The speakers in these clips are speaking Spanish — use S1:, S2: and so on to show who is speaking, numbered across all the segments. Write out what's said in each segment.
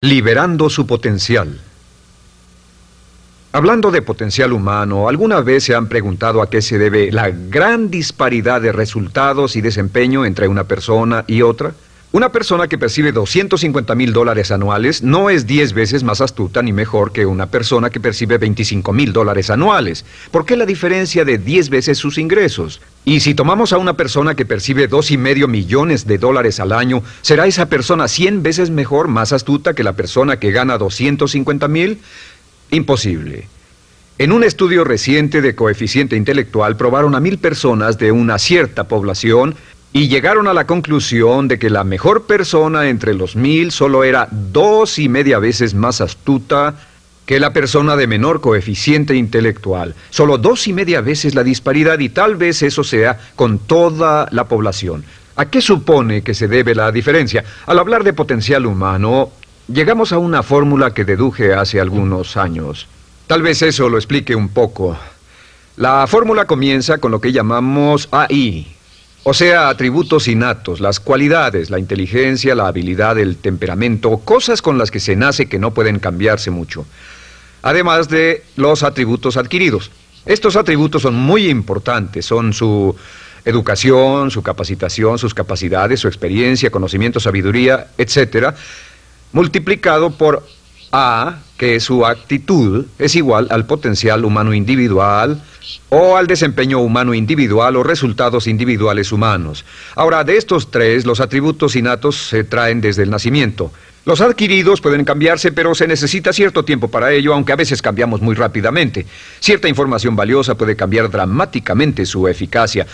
S1: Liberando su potencial. Hablando de potencial humano, ¿alguna vez se han preguntado a qué se debe la gran disparidad de resultados y desempeño entre una persona y otra? Una persona que percibe $250,000 anuales no es 10 veces más astuta ni mejor que una persona que percibe $25,000 anuales. ¿Por qué la diferencia de 10 veces sus ingresos? Y si tomamos a una persona que percibe $2,5 millones al año, ¿será esa persona 100 veces mejor, más astuta que la persona que gana $250,000? Imposible. En un estudio reciente de coeficiente intelectual probaron a 1,000 personas de una cierta población y llegaron a la conclusión de que la mejor persona entre los 1,000 solo era 2,5 veces más astuta que la persona de menor coeficiente intelectual. Solo 2,5 veces la disparidad, y tal vez eso sea con toda la población. ¿A qué supone que se debe la diferencia? Al hablar de potencial humano, llegamos a una fórmula que deduje hace algunos años. Tal vez eso lo explique un poco. La fórmula comienza con lo que llamamos AI. O sea, atributos innatos, las cualidades, la inteligencia, la habilidad, el temperamento, cosas con las que se nace que no pueden cambiarse mucho. Además de los atributos adquiridos. Estos atributos son muy importantes, son su educación, su capacitación, sus capacidades, su experiencia, conocimiento, sabiduría, etc., multiplicado por A, que es su actitud, es igual al potencial humano individual, o al desempeño humano individual o resultados individuales humanos. Ahora, de estos tres, los atributos innatos se traen desde el nacimiento. Los adquiridos pueden cambiarse, pero se necesita cierto tiempo para ello, aunque a veces cambiamos muy rápidamente. Cierta información valiosa puede cambiar dramáticamente su eficacia,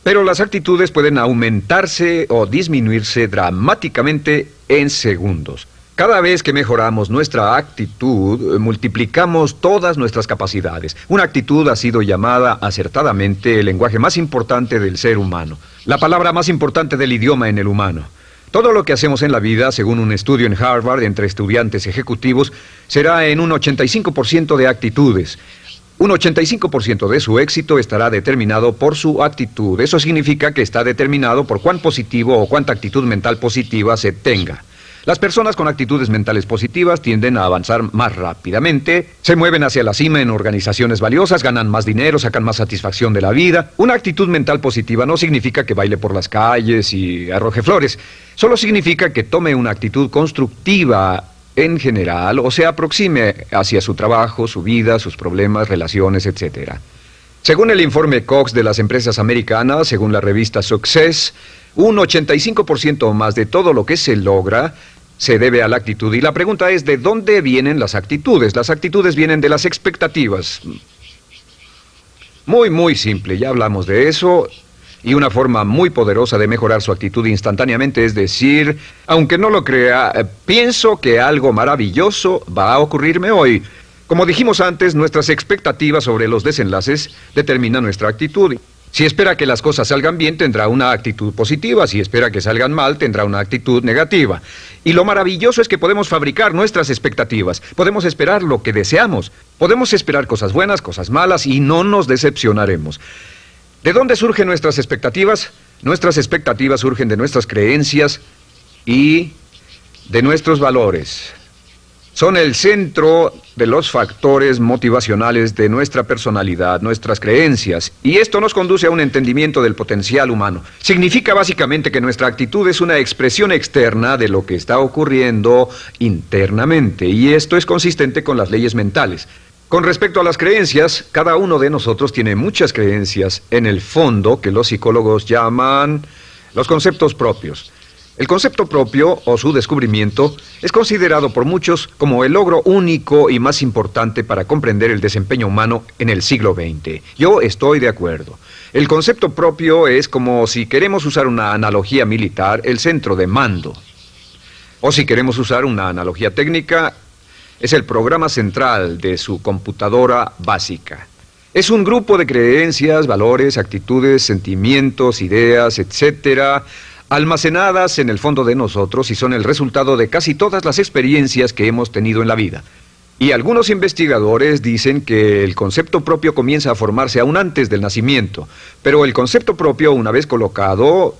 S1: pero las actitudes pueden aumentarse o disminuirse dramáticamente en segundos. Cada vez que mejoramos nuestra actitud, multiplicamos todas nuestras capacidades. Una actitud ha sido llamada acertadamente el lenguaje más importante del ser humano, la palabra más importante del idioma en el humano. Todo lo que hacemos en la vida, según un estudio en Harvard entre estudiantes ejecutivos, será en un 85% de actitudes. Un 85% de su éxito estará determinado por su actitud. Eso significa que está determinado por cuán positivo o cuánta actitud mental positiva se tenga. Las personas con actitudes mentales positivas tienden a avanzar más rápidamente, se mueven hacia la cima en organizaciones valiosas, ganan más dinero, sacan más satisfacción de la vida. Una actitud mental positiva no significa que baile por las calles y arroje flores. Solo significa que tome una actitud constructiva en general o se aproxime hacia su trabajo, su vida, sus problemas, relaciones, etc. Según el informe Cox de las empresas americanas, según la revista Success, un 85% o más de todo lo que se logra se debe a la actitud. Y la pregunta es, ¿de dónde vienen las actitudes? Las actitudes vienen de las expectativas. Muy simple, ya hablamos de eso. Y una forma muy poderosa de mejorar su actitud instantáneamente es decir, aunque no lo crea, pienso que algo maravilloso va a ocurrirme hoy. Como dijimos antes, nuestras expectativas sobre los desenlaces determinan nuestra actitud. Si espera que las cosas salgan bien, tendrá una actitud positiva. Si espera que salgan mal, tendrá una actitud negativa. Y lo maravilloso es que podemos fabricar nuestras expectativas. Podemos esperar lo que deseamos. Podemos esperar cosas buenas, cosas malas, y no nos decepcionaremos. ¿De dónde surgen nuestras expectativas? Nuestras expectativas surgen de nuestras creencias y de nuestros valores. Son el centro de los factores motivacionales de nuestra personalidad, nuestras creencias, y esto nos conduce a un entendimiento del potencial humano. Significa básicamente que nuestra actitud es una expresión externa de lo que está ocurriendo internamente, y esto es consistente con las leyes mentales. Con respecto a las creencias, cada uno de nosotros tiene muchas creencias en el fondo que los psicólogos llaman los conceptos propios. El concepto propio, o su descubrimiento, es considerado por muchos como el logro único y más importante para comprender el desempeño humano en el siglo XX. Yo estoy de acuerdo. El concepto propio es como, si queremos usar una analogía militar, el centro de mando. O si queremos usar una analogía técnica, es el programa central de su computadora básica. Es un grupo de creencias, valores, actitudes, sentimientos, ideas, etcétera, almacenadas en el fondo de nosotros y son el resultado de casi todas las experiencias que hemos tenido en la vida. Y algunos investigadores dicen que el concepto propio comienza a formarse aún antes del nacimiento, pero el concepto propio, una vez colocado,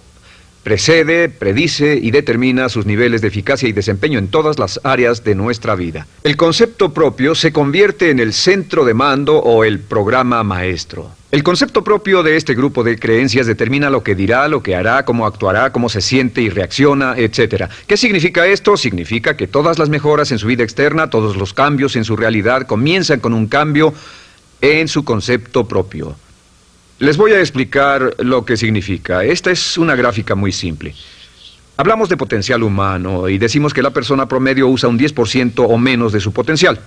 S1: Precede, predice y determina sus niveles de eficacia y desempeño en todas las áreas de nuestra vida. El concepto propio se convierte en el centro de mando o el programa maestro. El concepto propio de este grupo de creencias determina lo que dirá, lo que hará, cómo actuará, cómo se siente y reacciona, etc. ¿Qué significa esto? Significa que todas las mejoras en su vida externa, todos los cambios en su realidad comienzan con un cambio en su concepto propio. Les voy a explicar lo que significa. Esta es una gráfica muy simple. Hablamos de potencial humano y decimos que la persona promedio usa un 10% o menos de su potencial.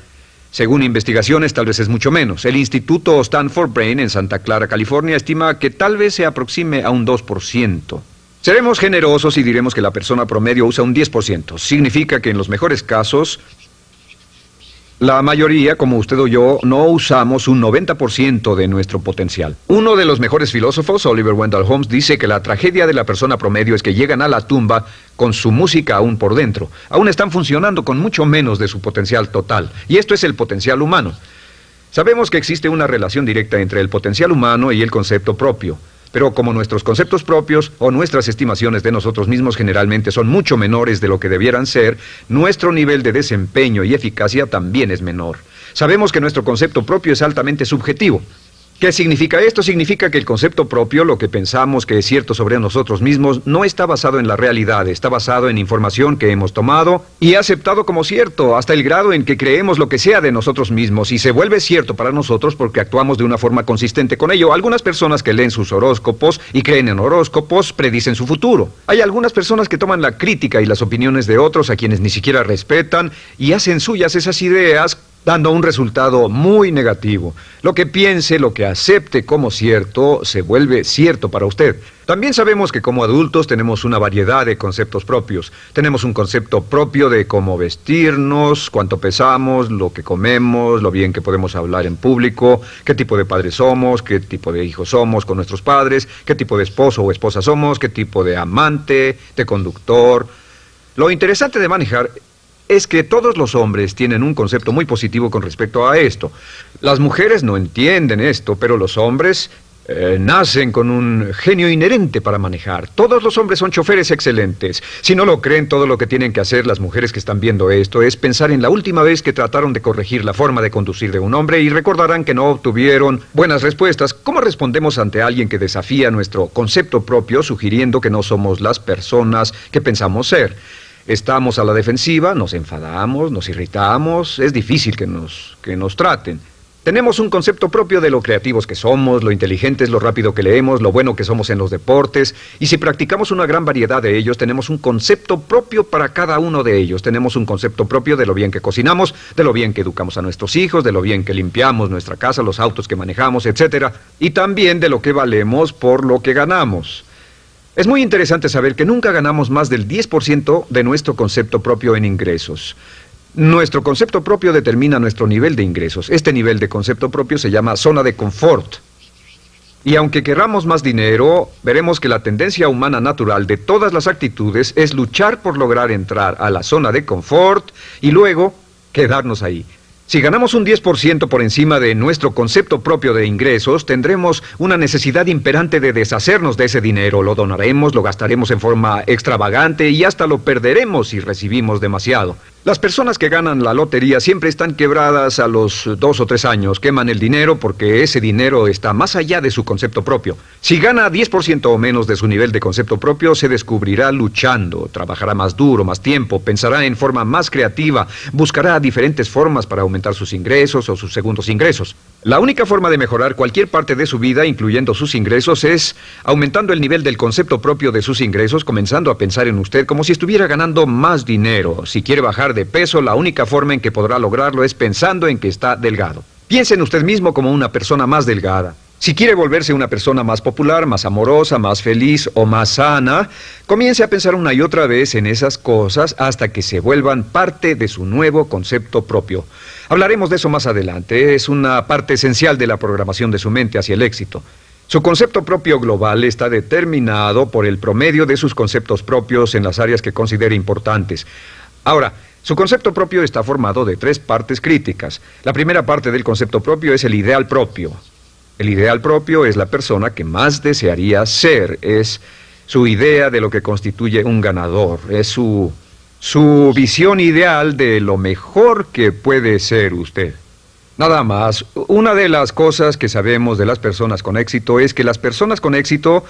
S1: Según investigaciones, tal vez es mucho menos. El Instituto Stanford Brain en Santa Clara, California, estima que tal vez se aproxime a un 2%. Seremos generosos y diremos que la persona promedio usa un 10%. Significa que en los mejores casos, la mayoría, como usted o yo, no usamos un 90% de nuestro potencial. Uno de los mejores filósofos, Oliver Wendell Holmes, dice que la tragedia de la persona promedio es que llegan a la tumba con su música aún por dentro. Aún están funcionando con mucho menos de su potencial total. Y esto es el potencial humano. Sabemos que existe una relación directa entre el potencial humano y el concepto propio. Pero como nuestros conceptos propios o nuestras estimaciones de nosotros mismos generalmente son mucho menores de lo que debieran ser, nuestro nivel de desempeño y eficacia también es menor. Sabemos que nuestro concepto propio es altamente subjetivo. ¿Qué significa esto? Significa que el concepto propio, lo que pensamos que es cierto sobre nosotros mismos, no está basado en la realidad, está basado en información que hemos tomado y aceptado como cierto, hasta el grado en que creemos lo que sea de nosotros mismos y se vuelve cierto para nosotros porque actuamos de una forma consistente con ello. Algunas personas que leen sus horóscopos y creen en horóscopos predicen su futuro. Hay algunas personas que toman la crítica y las opiniones de otros a quienes ni siquiera respetan y hacen suyas esas ideas, dando un resultado muy negativo. Lo que piense, lo que acepte como cierto, se vuelve cierto para usted. También sabemos que como adultos tenemos una variedad de conceptos propios. Tenemos un concepto propio de cómo vestirnos, cuánto pesamos, lo que comemos, lo bien que podemos hablar en público, qué tipo de padres somos, qué tipo de hijos somos con nuestros padres, qué tipo de esposo o esposa somos, qué tipo de amante, de conductor. Lo interesante de manejar es que todos los hombres tienen un concepto muy positivo con respecto a esto. Las mujeres no entienden esto, pero los hombres nacen con un genio inherente para manejar. Todos los hombres son choferes excelentes. Si no lo creen, todo lo que tienen que hacer las mujeres que están viendo esto es pensar en la última vez que trataron de corregir la forma de conducir de un hombre y recordarán que no obtuvieron buenas respuestas. ¿Cómo respondemos ante alguien que desafía nuestro concepto propio, sugiriendo que no somos las personas que pensamos ser? Estamos a la defensiva, nos enfadamos, nos irritamos, es difícil que nos traten. Tenemos un concepto propio de lo creativos que somos, lo inteligentes, lo rápido que leemos, lo bueno que somos en los deportes, y si practicamos una gran variedad de ellos, tenemos un concepto propio para cada uno de ellos. Tenemos un concepto propio de lo bien que cocinamos, de lo bien que educamos a nuestros hijos, de lo bien que limpiamos nuestra casa, los autos que manejamos, etc. Y también de lo que valemos por lo que ganamos. Es muy interesante saber que nunca ganamos más del 10% de nuestro concepto propio en ingresos. Nuestro concepto propio determina nuestro nivel de ingresos. Este nivel de concepto propio se llama zona de confort. Y aunque querramos más dinero, veremos que la tendencia humana natural de todas las actitudes es luchar por lograr entrar a la zona de confort y luego quedarnos ahí. Si ganamos un 10% por encima de nuestro concepto propio de ingresos, tendremos una necesidad imperante de deshacernos de ese dinero. Lo donaremos, lo gastaremos en forma extravagante y hasta lo perderemos si recibimos demasiado. Las personas que ganan la lotería siempre están quebradas a los 2 o 3 años. Queman el dinero porque ese dinero está más allá de su concepto propio. Si gana 10% o menos de su nivel de concepto propio, se descubrirá luchando, trabajará más duro, más tiempo, pensará en forma más creativa, buscará diferentes formas para aumentar sus ingresos o sus segundos ingresos. La única forma de mejorar cualquier parte de su vida, incluyendo sus ingresos, es aumentando el nivel del concepto propio de sus ingresos, comenzando a pensar en usted como si estuviera ganando más dinero. Si quiere bajar de peso, la única forma en que podrá lograrlo es pensando en que está delgado. Piense en usted mismo como una persona más delgada. Si quiere volverse una persona más popular, más amorosa, más feliz o más sana, comience a pensar una y otra vez en esas cosas hasta que se vuelvan parte de su nuevo concepto propio. Hablaremos de eso más adelante. Es una parte esencial de la programación de su mente hacia el éxito. Su concepto propio global está determinado por el promedio de sus conceptos propios en las áreas que considere importantes. Ahora, su concepto propio está formado de 3 partes críticas. La primera parte del concepto propio es el ideal propio. El ideal propio es la persona que más desearía ser, es su idea de lo que constituye un ganador, es su visión ideal de lo mejor que puede ser usted. Nada más, una de las cosas que sabemos de las personas con éxito es que las personas con éxito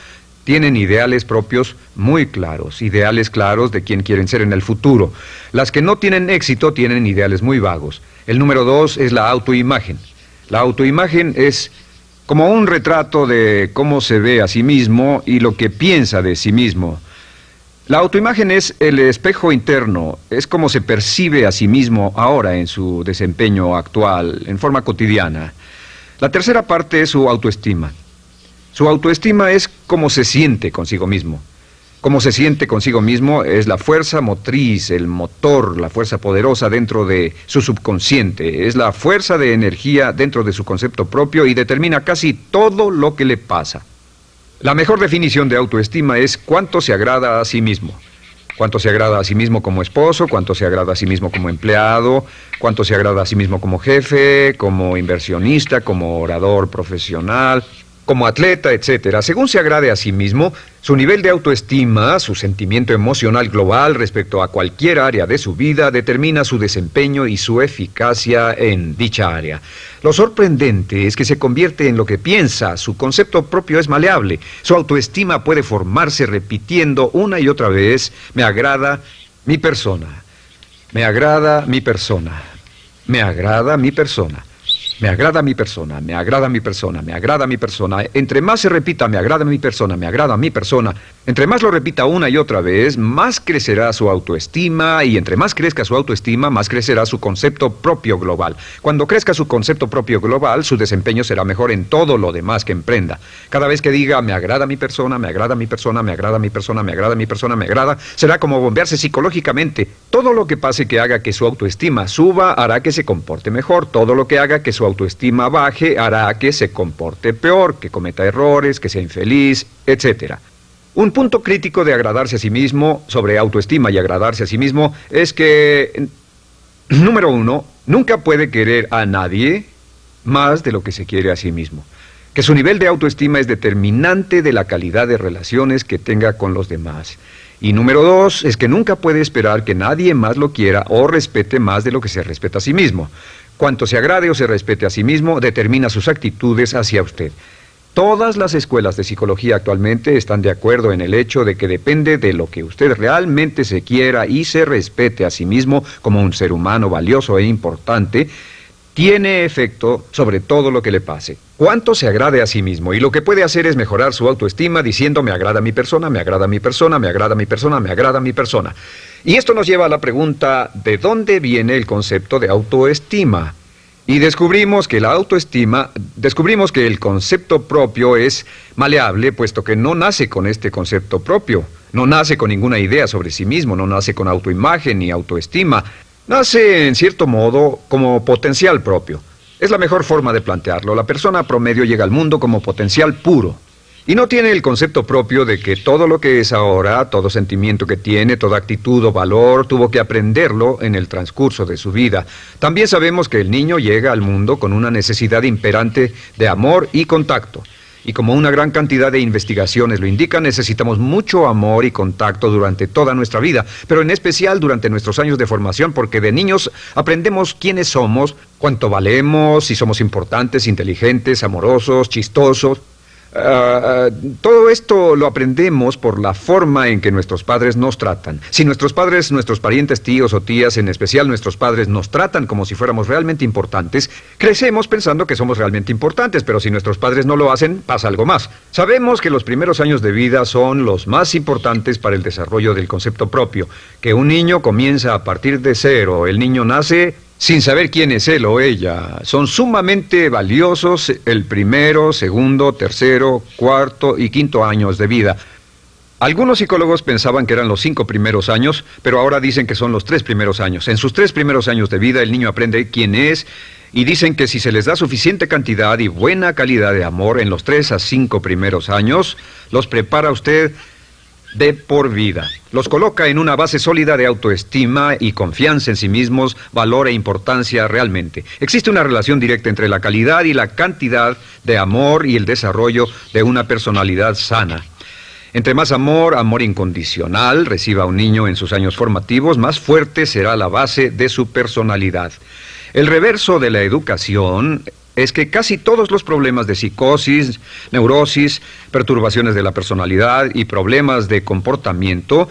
S1: tienen ideales propios muy claros, ideales claros de quién quieren ser en el futuro. Las que no tienen éxito tienen ideales muy vagos. El número 2 es la autoimagen. La autoimagen es como un retrato de cómo se ve a sí mismo y lo que piensa de sí mismo. La autoimagen es el espejo interno, es como se percibe a sí mismo ahora en su desempeño actual, en forma cotidiana. La tercera parte es su autoestima. Su autoestima es cómo se siente consigo mismo. Cómo se siente consigo mismo es la fuerza motriz, el motor, la fuerza poderosa dentro de su subconsciente. Es la fuerza de energía dentro de su concepto propio y determina casi todo lo que le pasa. La mejor definición de autoestima es cuánto se agrada a sí mismo. Cuánto se agrada a sí mismo como esposo, cuánto se agrada a sí mismo como empleado, cuánto se agrada a sí mismo como jefe, como inversionista, como orador profesional, como atleta, etcétera. Según se agrade a sí mismo, su nivel de autoestima, su sentimiento emocional global respecto a cualquier área de su vida, determina su desempeño y su eficacia en dicha área. Lo sorprendente es que se convierte en lo que piensa, su concepto propio es maleable, su autoestima puede formarse repitiendo una y otra vez: me agrada mi persona, me agrada mi persona, me agrada mi persona. Me agrada mi persona, me agrada mi persona, me agrada mi persona. Entre más se repita, me agrada mi persona, me agrada mi persona, entre más lo repita una y otra vez, más crecerá su autoestima, y entre más crezca su autoestima, más crecerá su concepto propio global. Cuando crezca su concepto propio global, su desempeño será mejor en todo lo demás que emprenda. Cada vez que diga, me agrada mi persona, me agrada mi persona, me agrada mi persona, me agrada mi persona, me agrada, será como bombearse psicológicamente. Todo lo que pase que haga que su autoestima suba, hará que se comporte mejor. Todo lo que haga que su autoestima baje, hará que se comporte peor, que cometa errores, que sea infeliz, etc. Un punto crítico de agradarse a sí mismo, sobre autoestima y agradarse a sí mismo, es que, número 1, nunca puede querer a nadie más de lo que se quiere a sí mismo. Que su nivel de autoestima es determinante de la calidad de relaciones que tenga con los demás. Y número 2, es que nunca puede esperar que nadie más lo quiera o respete más de lo que se respeta a sí mismo. Cuanto se agrade o se respete a sí mismo, determina sus actitudes hacia usted. Todas las escuelas de psicología actualmente están de acuerdo en el hecho de que depende de lo que usted realmente se quiera y se respete a sí mismo como un ser humano valioso e importante, tiene efecto sobre todo lo que le pase. Cuánto se agrade a sí mismo, y lo que puede hacer es mejorar su autoestima diciendo: me agrada mi persona, me agrada mi persona, me agrada mi persona, me agrada mi persona. Y esto nos lleva a la pregunta: ¿de dónde viene el concepto de autoestima? Y descubrimos que el concepto propio es maleable, puesto que no nace con este concepto propio, no nace con ninguna idea sobre sí mismo, no nace con autoimagen ni autoestima. Nace, en cierto modo, como potencial propio. Es la mejor forma de plantearlo. La persona promedio llega al mundo como potencial puro. Y no tiene el concepto propio de que todo lo que es ahora, todo sentimiento que tiene, toda actitud o valor, tuvo que aprenderlo en el transcurso de su vida. También sabemos que el niño llega al mundo con una necesidad imperante de amor y contacto. Y como una gran cantidad de investigaciones lo indican, necesitamos mucho amor y contacto durante toda nuestra vida, pero en especial durante nuestros años de formación, porque de niños aprendemos quiénes somos, cuánto valemos, si somos importantes, inteligentes, amorosos, chistosos. Todo esto lo aprendemos por la forma en que nuestros padres nos tratan. Si nuestros padres, nuestros parientes, tíos o tías, en especial nuestros padres, nos tratan como si fuéramos realmente importantes, crecemos pensando que somos realmente importantes, pero si nuestros padres no lo hacen, pasa algo más. Sabemos que los primeros años de vida son los más importantes para el desarrollo del concepto propio, que un niño comienza a partir de cero. El niño nace sin saber quién es él o ella. Son sumamente valiosos el primero, segundo, tercero, cuarto y quinto años de vida. Algunos psicólogos pensaban que eran los 5 primeros años, pero ahora dicen que son los 3 primeros años. En sus 3 primeros años de vida el niño aprende quién es, y dicen que si se les da suficiente cantidad y buena calidad de amor en los 3 a 5 primeros años, los prepara usted de por vida. Los coloca en una base sólida de autoestima y confianza en sí mismos, valor e importancia realmente. Existe una relación directa entre la calidad y la cantidad de amor y el desarrollo de una personalidad sana. Entre más amor, amor incondicional, reciba un niño en sus años formativos, más fuerte será la base de su personalidad. El reverso de la educación es que casi todos los problemas de psicosis, neurosis, perturbaciones de la personalidad y problemas de comportamiento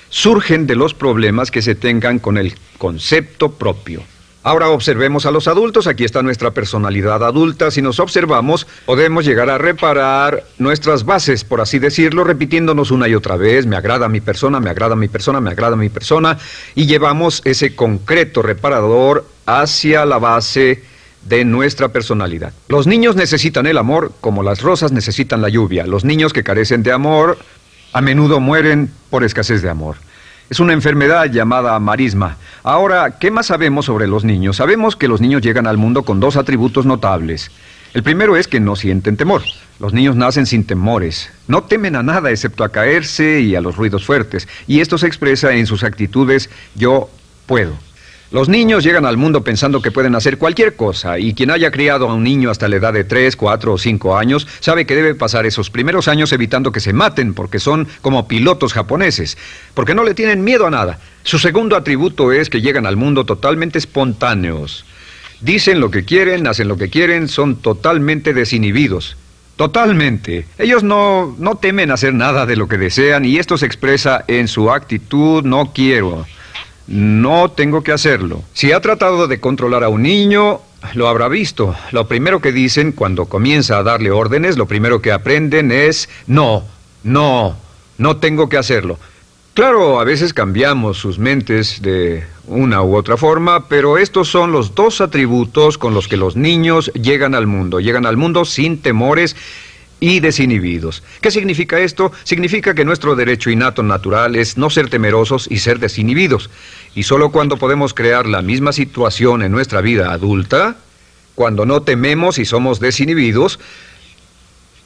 S1: surgen de los problemas que se tengan con el concepto propio. Ahora observemos a los adultos. Aquí está nuestra personalidad adulta. Si nos observamos, podemos llegar a reparar nuestras bases, por así decirlo, repitiéndonos una y otra vez: me agrada mi persona, me agrada mi persona, me agrada mi persona, y llevamos ese concreto reparador hacia la base de nuestra personalidad. Los niños necesitan el amor como las rosas necesitan la lluvia. Los niños que carecen de amor a menudo mueren por escasez de amor. Es una enfermedad llamada marisma. Ahora, ¿qué más sabemos sobre los niños? Sabemos que los niños llegan al mundo con dos atributos notables. El primero es que no sienten temor. Los niños nacen sin temores. No temen a nada excepto a caerse y a los ruidos fuertes. Y esto se expresa en sus actitudes: yo puedo. Los niños llegan al mundo pensando que pueden hacer cualquier cosa, y quien haya criado a un niño hasta la edad de 3, 4 o 5 años sabe que debe pasar esos primeros años evitando que se maten, porque son como pilotos japoneses, porque no le tienen miedo a nada. Su segundo atributo es que llegan al mundo totalmente espontáneos. Dicen lo que quieren, hacen lo que quieren, son totalmente desinhibidos. Totalmente. Ellos no temen hacer nada de lo que desean, y esto se expresa en su actitud: no quiero. No tengo que hacerlo. Si ha tratado de controlar a un niño, lo habrá visto. Lo primero que dicen cuando comienza a darle órdenes, lo primero que aprenden es: no tengo que hacerlo. Claro, a veces cambiamos sus mentes de una u otra forma, pero estos son los dos atributos con los que los niños llegan al mundo. Llegan al mundo sin temores y desinhibidos. ¿Qué significa esto? Significa que nuestro derecho innato natural es no ser temerosos y ser desinhibidos. Y solo cuando podemos crear la misma situación en nuestra vida adulta, cuando no tememos y somos desinhibidos,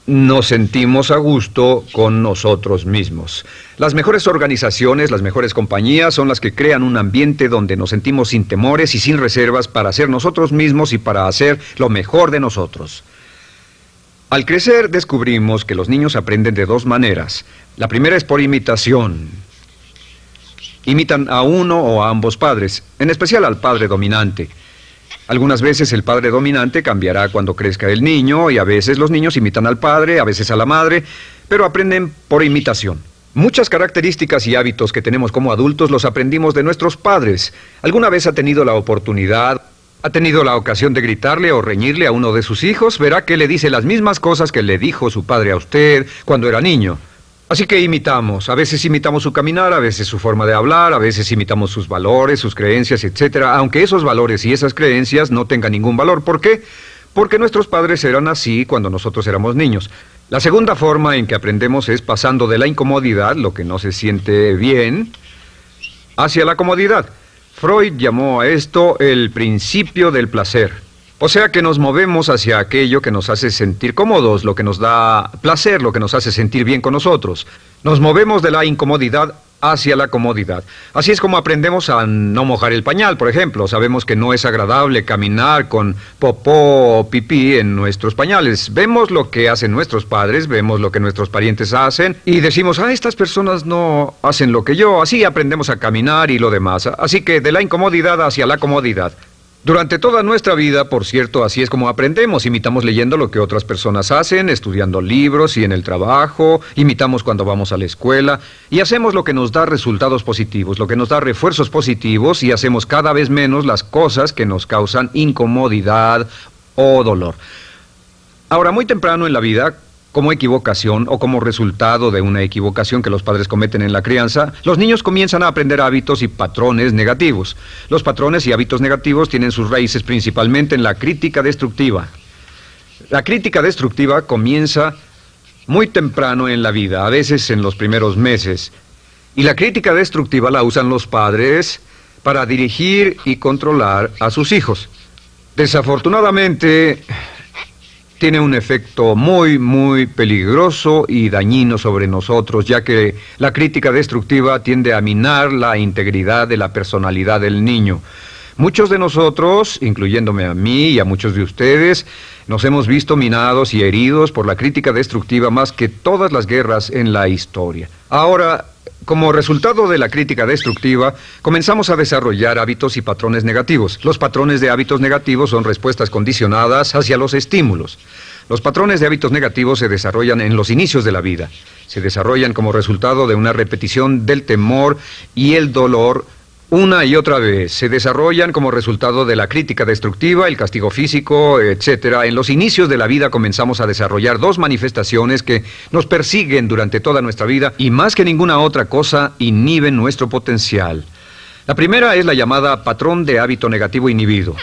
S1: nos sentimos a gusto con nosotros mismos. Las mejores organizaciones, las mejores compañías son las que crean un ambiente donde nos sentimos sin temores y sin reservas para ser nosotros mismos y para hacer lo mejor de nosotros. Al crecer descubrimos que los niños aprenden de dos maneras. La primera es por imitación. Imitan a uno o a ambos padres, en especial al padre dominante. Algunas veces el padre dominante cambiará cuando crezca el niño, y a veces los niños imitan al padre, a veces a la madre, pero aprenden por imitación. Muchas características y hábitos que tenemos como adultos los aprendimos de nuestros padres. ¿Alguna vez ha tenido la ocasión de gritarle o reñirle a uno de sus hijos? Verá que le dice las mismas cosas que le dijo su padre a usted cuando era niño. Así que imitamos. A veces imitamos su caminar, a veces su forma de hablar, a veces imitamos sus valores, sus creencias, etc. Aunque esos valores y esas creencias no tengan ningún valor. ¿Por qué? Porque nuestros padres eran así cuando nosotros éramos niños. La segunda forma en que aprendemos es pasando de la incomodidad, lo que no se siente bien, hacia la comodidad. Freud llamó a esto el principio del placer. O sea que nos movemos hacia aquello que nos hace sentir cómodos, lo que nos da placer, lo que nos hace sentir bien con nosotros. Nos movemos de la incomodidad hacia la comodidad. Así es como aprendemos a no mojar el pañal, por ejemplo. Sabemos que no es agradable caminar con popó o pipí en nuestros pañales. Vemos lo que hacen nuestros padres, vemos lo que nuestros parientes hacen y decimos: estas personas no hacen lo que yo. Así aprendemos a caminar y lo demás. Así que de la incomodidad hacia la comodidad. Durante toda nuestra vida, por cierto, así es como aprendemos. Imitamos leyendo lo que otras personas hacen, estudiando libros y en el trabajo, imitamos cuando vamos a la escuela, y hacemos lo que nos da resultados positivos, lo que nos da refuerzos positivos, y hacemos cada vez menos las cosas que nos causan incomodidad o dolor. Ahora, muy temprano en la vida, como equivocación o como resultado de una equivocación que los padres cometen en la crianza, los niños comienzan a aprender hábitos y patrones negativos. Los patrones y hábitos negativos tienen sus raíces principalmente en la crítica destructiva. La crítica destructiva comienza muy temprano en la vida, a veces en los primeros meses. Y la crítica destructiva la usan los padres para dirigir y controlar a sus hijos. Desafortunadamente, tiene un efecto muy peligroso y dañino sobre nosotros, ya que la crítica destructiva tiende a minar la integridad de la personalidad del niño. Muchos de nosotros, incluyéndome a mí y a muchos de ustedes, nos hemos visto minados y heridos por la crítica destructiva más que todas las guerras en la historia. Ahora, como resultado de la crítica destructiva, comenzamos a desarrollar hábitos y patrones negativos. Los patrones de hábitos negativos son respuestas condicionadas hacia los estímulos. Los patrones de hábitos negativos se desarrollan en los inicios de la vida. Se desarrollan como resultado de una repetición del temor y el dolor una y otra vez. Se desarrollan como resultado de la crítica destructiva, el castigo físico, etc. En los inicios de la vida comenzamos a desarrollar dos manifestaciones que nos persiguen durante toda nuestra vida y más que ninguna otra cosa inhiben nuestro potencial. La primera es la llamada patrón de hábito negativo inhibido.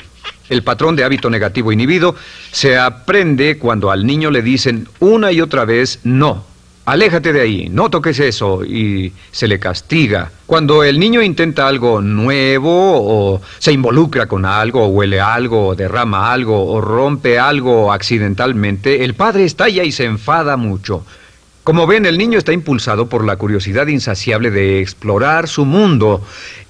S1: El patrón de hábito negativo inhibido se aprende cuando al niño le dicen una y otra vez no. Aléjate de ahí, no toques eso, y se le castiga. Cuando el niño intenta algo nuevo, o se involucra con algo, o huele algo, o derrama algo, o rompe algo accidentalmente, el padre estalla y se enfada mucho. Como ven, el niño está impulsado por la curiosidad insaciable de explorar su mundo.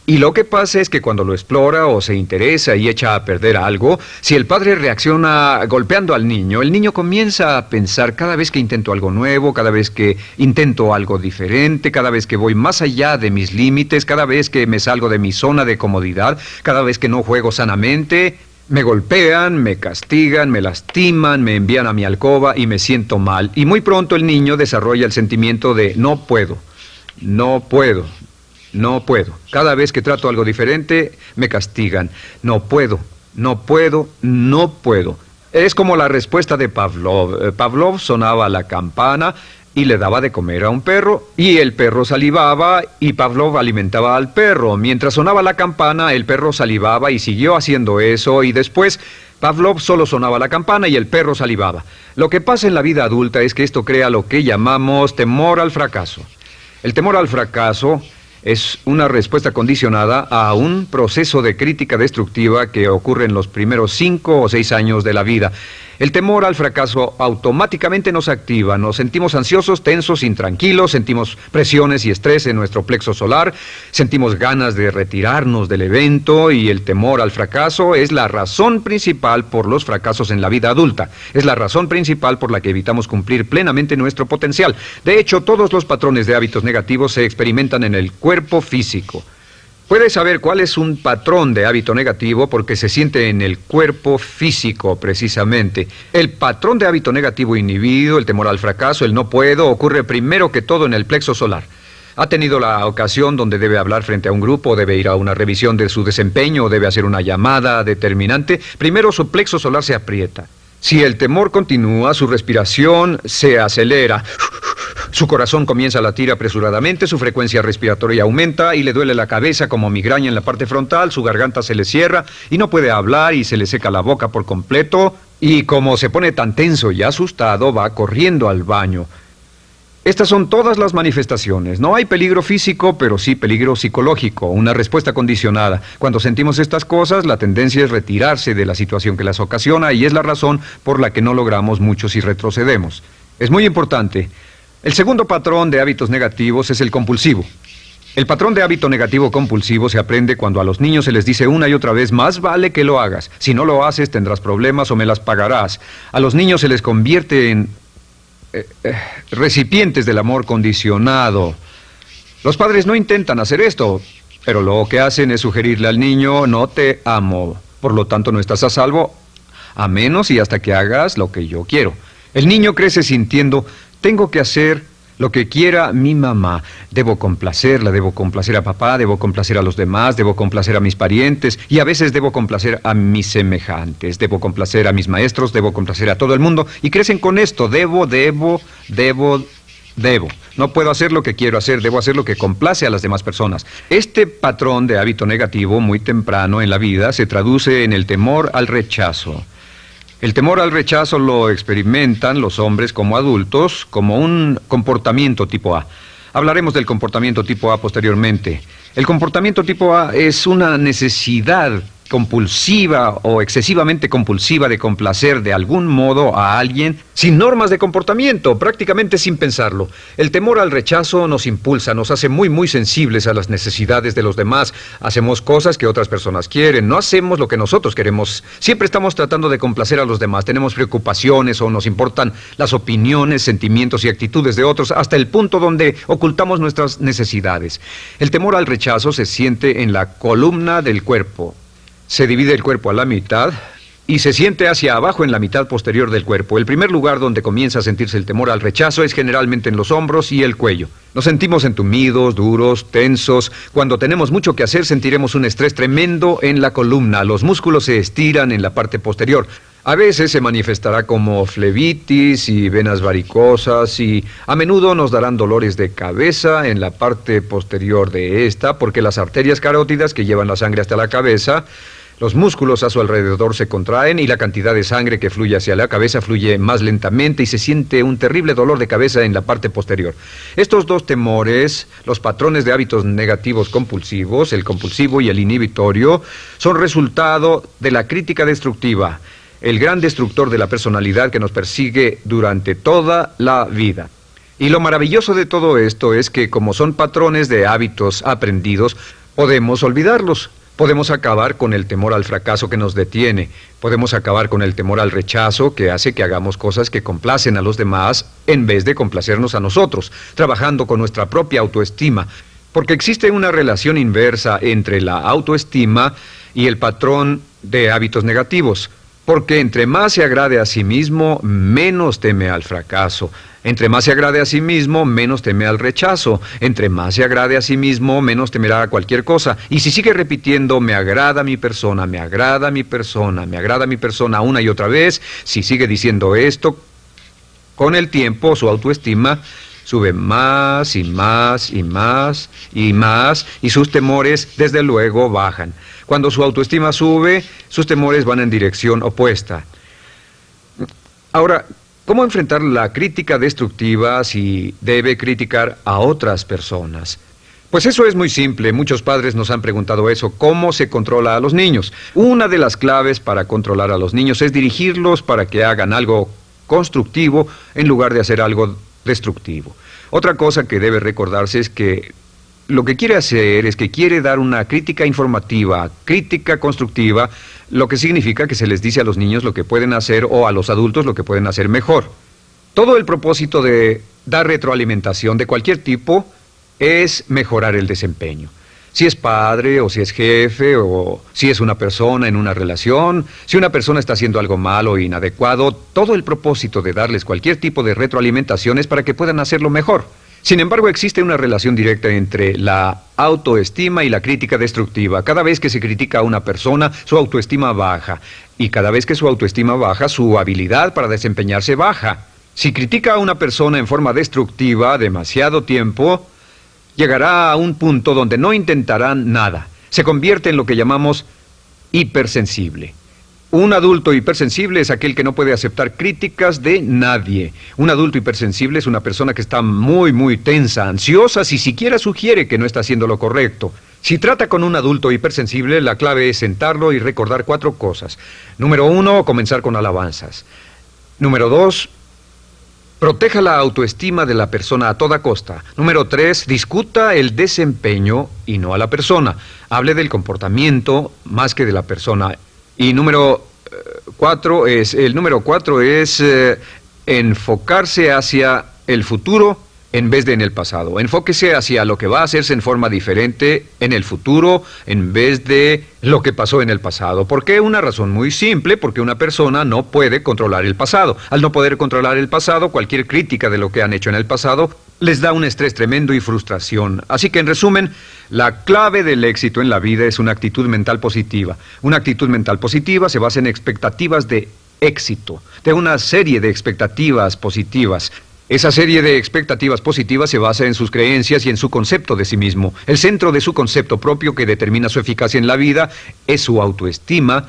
S1: Y lo que pasa es que cuando lo explora o se interesa y echa a perder algo, si el padre reacciona golpeando al niño, el niño comienza a pensar cada vez que intento algo nuevo, cada vez que intento algo diferente, cada vez que voy más allá de mis límites, cada vez que me salgo de mi zona de comodidad, cada vez que no juego sanamente, me golpean, me castigan, me lastiman, me envían a mi alcoba y me siento mal. Y muy pronto el niño desarrolla el sentimiento de no puedo, no puedo. No puedo. Cada vez que trato algo diferente, me castigan. No puedo, no puedo, no puedo. Es como la respuesta de Pavlov. Pavlov sonaba la campana y le daba de comer a un perro, y el perro salivaba, y Pavlov alimentaba al perro. Mientras sonaba la campana, el perro salivaba y siguió haciendo eso, y después Pavlov solo sonaba la campana y el perro salivaba. Lo que pasa en la vida adulta es que esto crea lo que llamamos temor al fracaso. El temor al fracaso es una respuesta condicionada a un proceso de crítica destructiva que ocurre en los primeros 5 o 6 años de la vida. El temor al fracaso automáticamente nos activa, nos sentimos ansiosos, tensos, intranquilos, sentimos presiones y estrés en nuestro plexo solar, sentimos ganas de retirarnos del evento, y el temor al fracaso es la razón principal por los fracasos en la vida adulta. Es la razón principal por la que evitamos cumplir plenamente nuestro potencial. De hecho, todos los patrones de hábitos negativos se experimentan en el cuerpo físico. Puedes saber cuál es un patrón de hábito negativo porque se siente en el cuerpo físico, precisamente. El patrón de hábito negativo inhibido, el temor al fracaso, el no puedo, ocurre primero que todo en el plexo solar. ¿Ha tenido la ocasión donde debe hablar frente a un grupo, debe ir a una revisión de su desempeño, o debe hacer una llamada determinante? Primero su plexo solar se aprieta. Si el temor continúa, su respiración se acelera. Su corazón comienza a latir apresuradamente, su frecuencia respiratoria aumenta y le duele la cabeza como migraña en la parte frontal, su garganta se le cierra y no puede hablar y se le seca la boca por completo, y como se pone tan tenso y asustado, va corriendo al baño. Estas son todas las manifestaciones. No hay peligro físico, pero sí peligro psicológico, una respuesta condicionada. Cuando sentimos estas cosas, la tendencia es retirarse de la situación que las ocasiona, y es la razón por la que no logramos mucho si retrocedemos. Es muy importante. El segundo patrón de hábitos negativos es el compulsivo. El patrón de hábito negativo compulsivo se aprende cuando a los niños se les dice una y otra vez: más vale que lo hagas. Si no lo haces, tendrás problemas o me las pagarás. A los niños se les convierte en recipientes del amor condicionado. Los padres no intentan hacer esto, pero lo que hacen es sugerirle al niño: no te amo, por lo tanto no estás a salvo, a menos y hasta que hagas lo que yo quiero. El niño crece sintiendo: tengo que hacer lo que quiera mi mamá. Debo complacerla, debo complacer a papá, debo complacer a los demás, debo complacer a mis parientes, y a veces debo complacer a mis semejantes, debo complacer a mis maestros, debo complacer a todo el mundo, y crecen con esto: debo. No puedo hacer lo que quiero hacer, debo hacer lo que complace a las demás personas. Este patrón de hábito negativo muy temprano en la vida se traduce en el temor al rechazo. El temor al rechazo lo experimentan los hombres como adultos como un comportamiento tipo A. Hablaremos del comportamiento tipo A posteriormente. El comportamiento tipo A es una necesidad compulsiva o excesivamente compulsiva de complacer de algún modo a alguien sin normas de comportamiento, prácticamente sin pensarlo. El temor al rechazo nos impulsa, nos hace muy sensibles a las necesidades de los demás. Hacemos cosas que otras personas quieren, no hacemos lo que nosotros queremos. Siempre estamos tratando de complacer a los demás, tenemos preocupaciones o nos importan las opiniones, sentimientos y actitudes de otros hasta el punto donde ocultamos nuestras necesidades. El temor al rechazo se siente en la columna del cuerpo. Se divide el cuerpo a la mitad y se siente hacia abajo en la mitad posterior del cuerpo. El primer lugar donde comienza a sentirse el temor al rechazo es generalmente en los hombros y el cuello. Nos sentimos entumidos, duros, tensos. Cuando tenemos mucho que hacer sentiremos un estrés tremendo en la columna. Los músculos se estiran en la parte posterior. A veces se manifestará como flebitis y venas varicosas y a menudo nos darán dolores de cabeza en la parte posterior de esta porque las arterias carótidas que llevan la sangre hasta la cabeza, los músculos a su alrededor se contraen y la cantidad de sangre que fluye hacia la cabeza fluye más lentamente y se siente un terrible dolor de cabeza en la parte posterior. Estos dos temores, los patrones de hábitos negativos compulsivos, el compulsivo y el inhibitorio, son resultado de la crítica destructiva, el gran destructor de la personalidad que nos persigue durante toda la vida. Y lo maravilloso de todo esto es que como son patrones de hábitos aprendidos, podemos olvidarlos. Podemos acabar con el temor al fracaso que nos detiene. Podemos acabar con el temor al rechazo que hace que hagamos cosas que complacen a los demás en vez de complacernos a nosotros, trabajando con nuestra propia autoestima. Porque existe una relación inversa entre la autoestima y el patrón de hábitos negativos. Porque entre más se agrade a sí mismo, menos teme al fracaso. Entre más se agrade a sí mismo, menos teme al rechazo. Entre más se agrade a sí mismo, menos temerá a cualquier cosa. Y si sigue repitiendo, me agrada mi persona, me agrada mi persona, me agrada mi persona una y otra vez, si sigue diciendo esto, con el tiempo su autoestima sube más y más y más y más y sus temores desde luego bajan. Cuando su autoestima sube, sus temores van en dirección opuesta. Ahora, ¿cómo enfrentar la crítica destructiva si debe criticar a otras personas? Pues eso es muy simple. Muchos padres nos han preguntado eso. ¿Cómo se controla a los niños? Una de las claves para controlar a los niños es dirigirlos para que hagan algo constructivo en lugar de hacer algo destructivo. Otra cosa que debe recordarse es que lo que quiere hacer es que quiere dar una crítica informativa, crítica constructiva, lo que significa que se les dice a los niños lo que pueden hacer o a los adultos lo que pueden hacer mejor. Todo el propósito de dar retroalimentación de cualquier tipo es mejorar el desempeño. Si es padre o si es jefe o si es una persona en una relación, si una persona está haciendo algo malo o inadecuado, todo el propósito de darles cualquier tipo de retroalimentación es para que puedan hacerlo mejor. Sin embargo, existe una relación directa entre la autoestima y la crítica destructiva. Cada vez que se critica a una persona, su autoestima baja. Y cada vez que su autoestima baja, su habilidad para desempeñarse baja. Si critica a una persona en forma destructiva demasiado tiempo, llegará a un punto donde no intentarán nada. Se convierte en lo que llamamos hipersensible. Un adulto hipersensible es aquel que no puede aceptar críticas de nadie. Un adulto hipersensible es una persona que está muy tensa, ansiosa, si siquiera sugiere que no está haciendo lo correcto. Si trata con un adulto hipersensible, la clave es sentarlo y recordar 4 cosas. Número 1, comenzar con alabanzas. Número 2, proteja la autoestima de la persona a toda costa. Número 3, discuta el desempeño y no a la persona. Hable del comportamiento más que de la persona. Y número 4 es enfocarse hacia el futuro en vez de en el pasado. Enfóquese hacia lo que va a hacerse en forma diferente en el futuro en vez de lo que pasó en el pasado. ¿Por qué? Una razón muy simple, porque una persona no puede controlar el pasado. Al no poder controlar el pasado, cualquier crítica de lo que han hecho en el pasado les da un estrés tremendo y frustración. Así que, en resumen, la clave del éxito en la vida es una actitud mental positiva. Una actitud mental positiva se basa en expectativas de éxito, de una serie de expectativas positivas. Esa serie de expectativas positivas se basa en sus creencias y en su concepto de sí mismo. El centro de su concepto propio que determina su eficacia en la vida es su autoestima,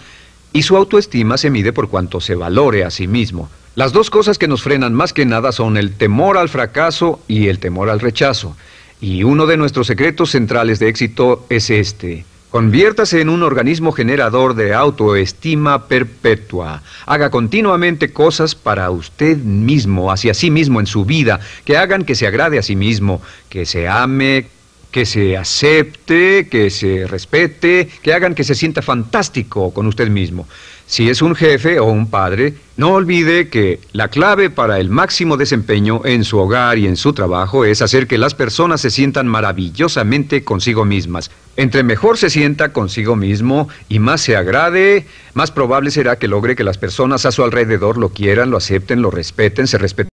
S1: y su autoestima se mide por cuanto se valore a sí mismo. Las dos cosas que nos frenan más que nada son el temor al fracaso y el temor al rechazo. Y uno de nuestros secretos centrales de éxito es este: Conviértase en un organismo generador de autoestima perpetua. Haga continuamente cosas para usted mismo, hacia sí mismo en su vida, que hagan que se agrade a sí mismo, que se ame, que se acepte, que se respete, que hagan que se sienta fantástico con usted mismo. Si es un jefe o un padre, no olvide que la clave para el máximo desempeño en su hogar y en su trabajo es hacer que las personas se sientan maravillosamente consigo mismas. Entre mejor se sienta consigo mismo y más se agrade, más probable será que logre que las personas a su alrededor lo quieran, lo acepten, lo respeten, se respeten.